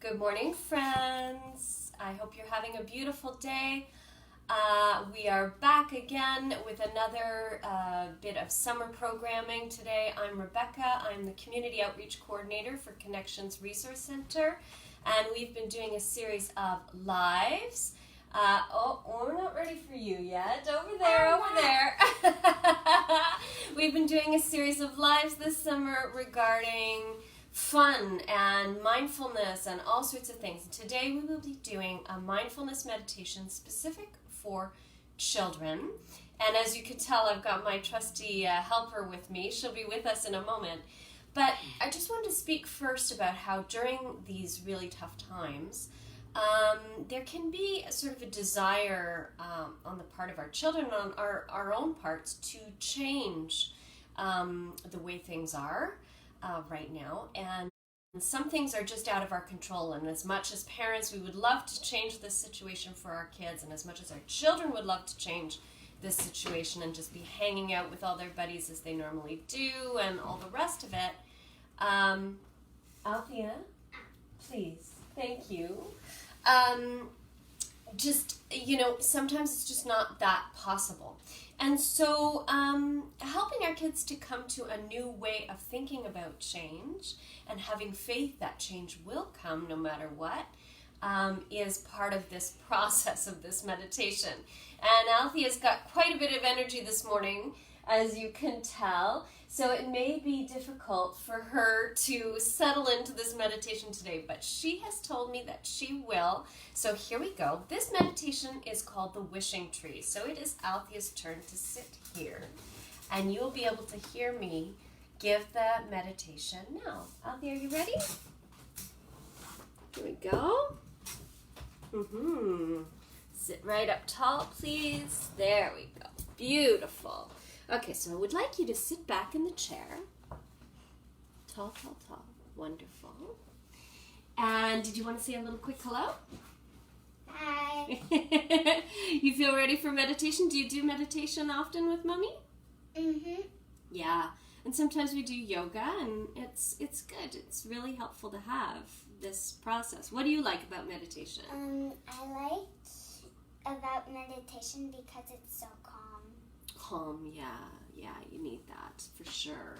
Good morning, friends. I hope you're having a beautiful day. We are back again with another bit of summer programming today. I'm Rebecca. I'm the Community Outreach Coordinator for Connexions Resource Center, and we've been doing a series of lives. We're not ready for you yet. Over there. We've been doing a series of lives this summer regarding fun and mindfulness and all sorts of things. Today we will be doing a mindfulness meditation specific for children. And as you can tell, I've got my trusty helper with me. She'll be with us in a moment. But I just wanted to speak first about how during these really tough times, there can be a sort of a desire on the part of our children, on our own parts, to change the way things are right now. And some things are just out of our control. And as much as parents, we would love to change this situation for our kids, and as much as our children would love to change this situation and just be hanging out with all their buddies as they normally do and all the rest of it. Althea, please. Thank you. Sometimes it's just not that possible. And so helping our kids to come to a new way of thinking about change and having faith that change will come no matter what is part of this process of this meditation. And Althea's got quite a bit of energy this morning, as you can tell. So it may be difficult for her to settle into this meditation today, but she has told me that she will. So here we go. This meditation is called the wishing tree. So it is Althea's turn to sit here, and you'll be able to hear me give the meditation now. Althea, are you ready? Here we go. Sit right up tall, please. There we go. Beautiful. Okay, so I would like you to sit back in the chair. Tall, tall, tall. Wonderful. And did you want to say a little quick hello? Hi. You feel ready for meditation? Do you do meditation often with Mommy? Mm-hmm. Yeah. And sometimes we do yoga, and it's good. It's really helpful to have this process. What do you like about meditation? I like about meditation because it's so calm. Calm, yeah, you need that for sure.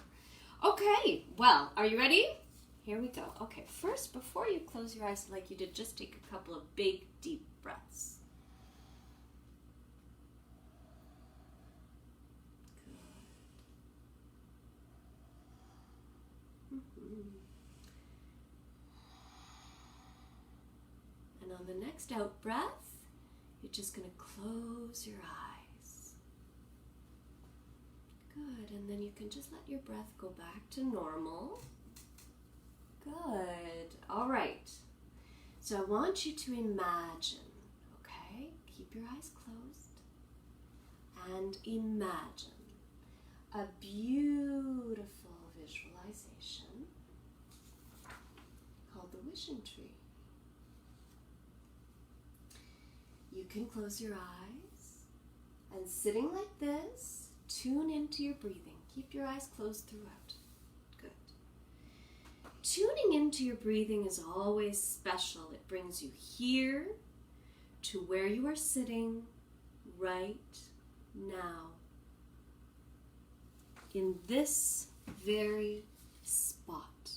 Okay, well, are you ready? Here we go. Okay, first, before you close your eyes like you did, just take a couple of big, deep breaths. Good. And on the next out breath, you're just going to close your eyes. Good, and then you can just let your breath go back to normal. Good. All right. So I want you to imagine, okay? Keep your eyes closed and imagine a beautiful visualization called the wishing tree. You can close your eyes, and sitting like this, tune into your breathing. Keep your eyes closed throughout. Good. Tuning into your breathing is always special. It brings you here to where you are sitting right now, in this very spot.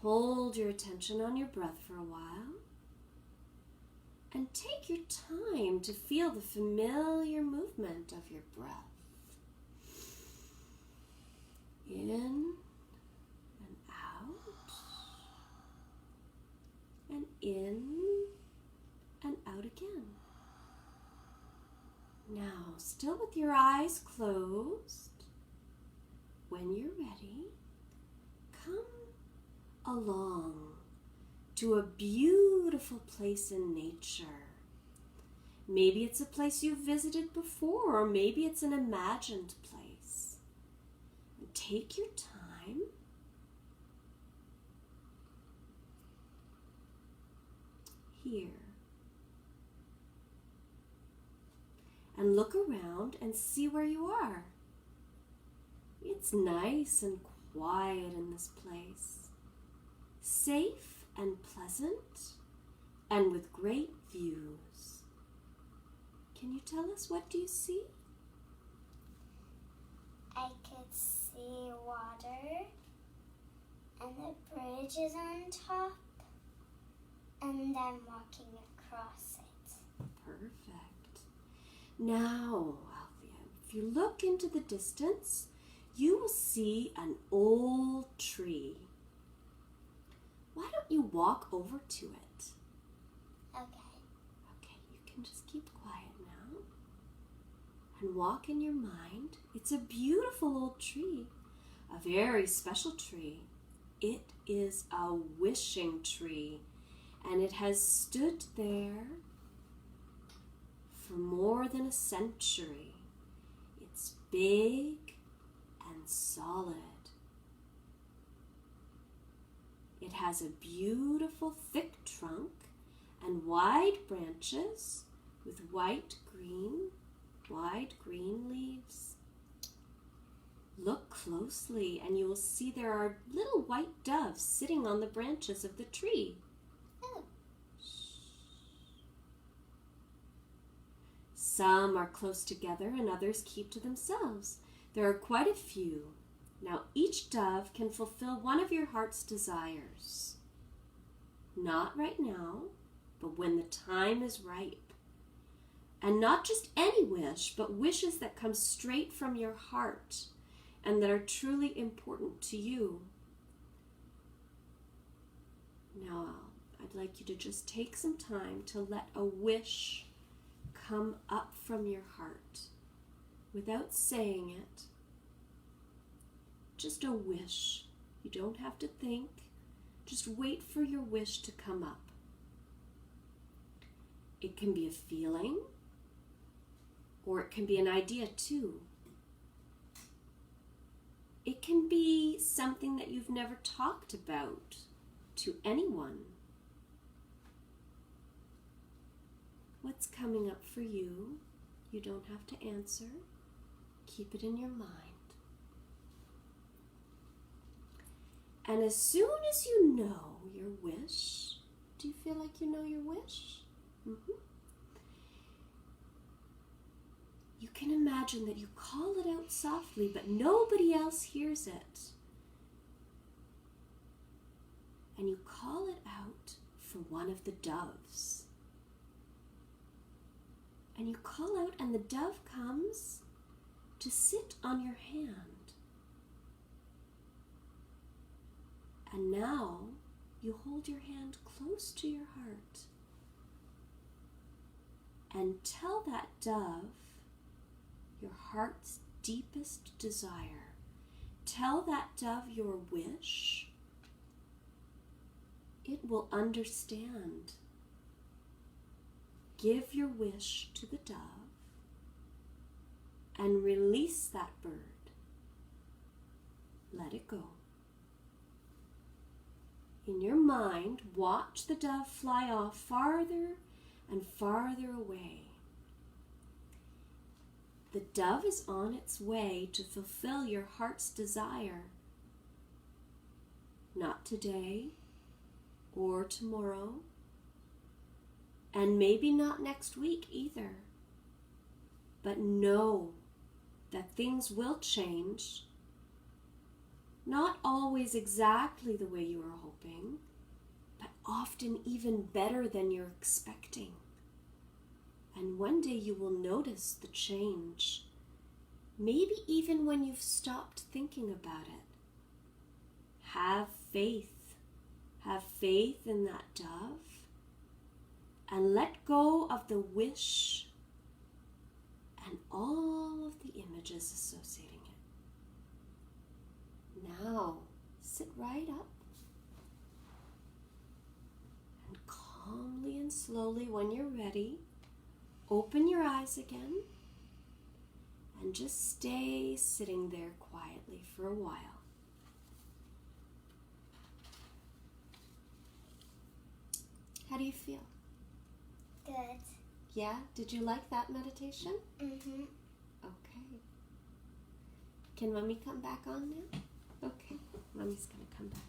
Hold your attention on your breath for a while. And take your time to feel the familiar movement of your breath. In and out. And in and out again. Now, still with your eyes closed, when you're ready, come along to a beautiful place in nature. Maybe it's a place you've visited before, or maybe it's an imagined place. And take your time. Here. And look around and see where you are. It's nice and quiet in this place, safe and pleasant, and with great views. Can you tell us, what do you see? I could see water, and the bridge is on top, and I'm walking across it. Perfect. Now, Althea, if you look into the distance, you will see an old tree. Why don't you walk over to it? Okay. Okay, you can just keep quiet now and walk in your mind. It's a beautiful old tree, a very special tree. It is a wishing tree, and it has stood there for more than a century. It's big and solid. It has a beautiful thick trunk and wide branches with wide green leaves. Look closely and you will see there are little white doves sitting on the branches of the tree. Oh. Some are close together and others keep to themselves. There are quite a few. Now each dove can fulfill one of your heart's desires. Not right now, but when the time is ripe. And not just any wish, but wishes that come straight from your heart and that are truly important to you. Now, I'd like you to just take some time to let a wish come up from your heart without saying it. Just a wish. You don't have to think. Just wait for your wish to come up. It can be a feeling, or it can be an idea too. It can be something that you've never talked about to anyone. What's coming up for you? You don't have to answer. Keep it in your mind. And as soon as you know your wish, do you feel like you know your wish? You can imagine that you call it out softly, but nobody else hears it. And you call it out for one of the doves. And you call out, and the dove comes to sit on your hand. And now you hold your hand close to your heart and tell that dove your heart's deepest desire. Tell that dove your wish. It will understand. Give your wish to the dove and release that bird. Let it go. In your mind, watch the dove fly off farther and farther away. The dove is on its way to fulfill your heart's desire. Not today or tomorrow, and maybe not next week either. But know that things will change. Not always exactly the way you are hoping, but often even better than you're expecting. And one day you will notice the change, maybe even when you've stopped thinking about it. Have faith. Have faith in that dove, and let go of the wish and all of the images associating it. Now, sit right up and calmly and slowly, when you're ready, open your eyes again and just stay sitting there quietly for a while. How do you feel? Good. Yeah? Did you like that meditation? Mm-hmm. Okay. Can Mommy come back on now? Okay, Mommy's going to come back.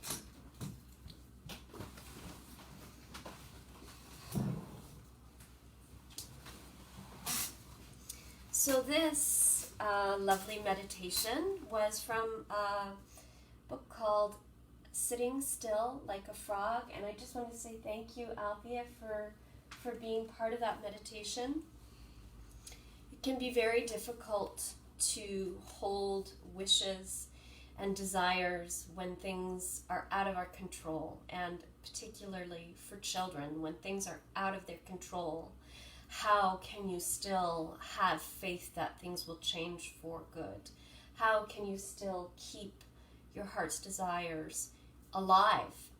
So this lovely meditation was from a book called Sitting Still Like a Frog, and I just want to say thank you, Althea, for being part of that meditation. It can be very difficult to hold wishes and desires when things are out of our control, and particularly for children, when things are out of their control. How can you still have faith that things will change for good? How can you still keep your heart's desires alive?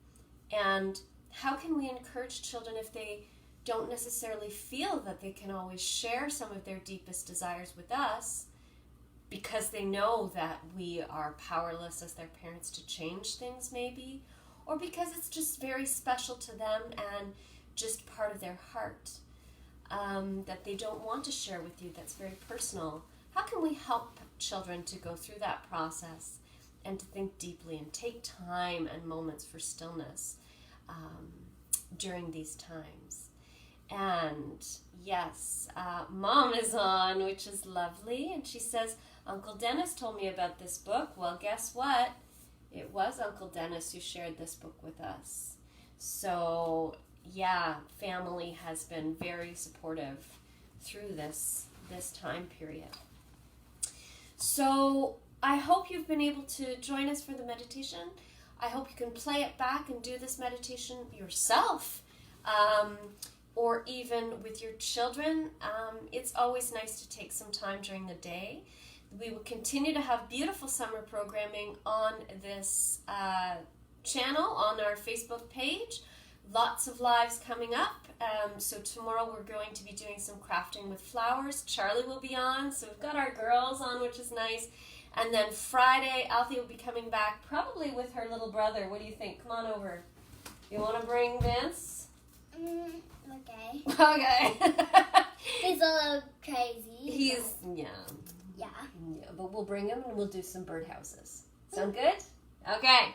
And how can we encourage children if they don't necessarily feel that they can always share some of their deepest desires with us, because they know that we are powerless as their parents to change things maybe, or because it's just very special to them and just part of their heart? That they don't want to share with you, that's very personal. How can we help children to go through that process and to think deeply and take time and moments for stillness during these times? And yes, Mom is on, which is lovely, and she says, Uncle Dennis told me about this book. Well, guess what? It was Uncle Dennis who shared this book with us. So yeah, family has been very supportive through this time period. So I hope you've been able to join us for the meditation. I hope you can play it back and do this meditation yourself, or even with your children. It's always nice to take some time during the day. We will continue to have beautiful summer programming on this channel, on our Facebook page. Lots of lives coming up. So tomorrow we're going to be doing some crafting with flowers. Charlie will be on, so we've got our girls on, which is nice. And then Friday, Althea will be coming back, probably with her little brother. What do you think? Come on over. You want to bring Vince? Okay. Okay. He's a little crazy. Yeah, Yeah. but we'll bring him and we'll do some birdhouses. Sound good? Okay.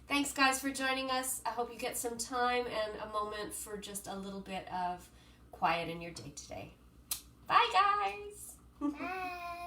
Thanks, guys, for joining us. I hope you get some time and a moment for just a little bit of quiet in your day today. Bye, guys. Bye.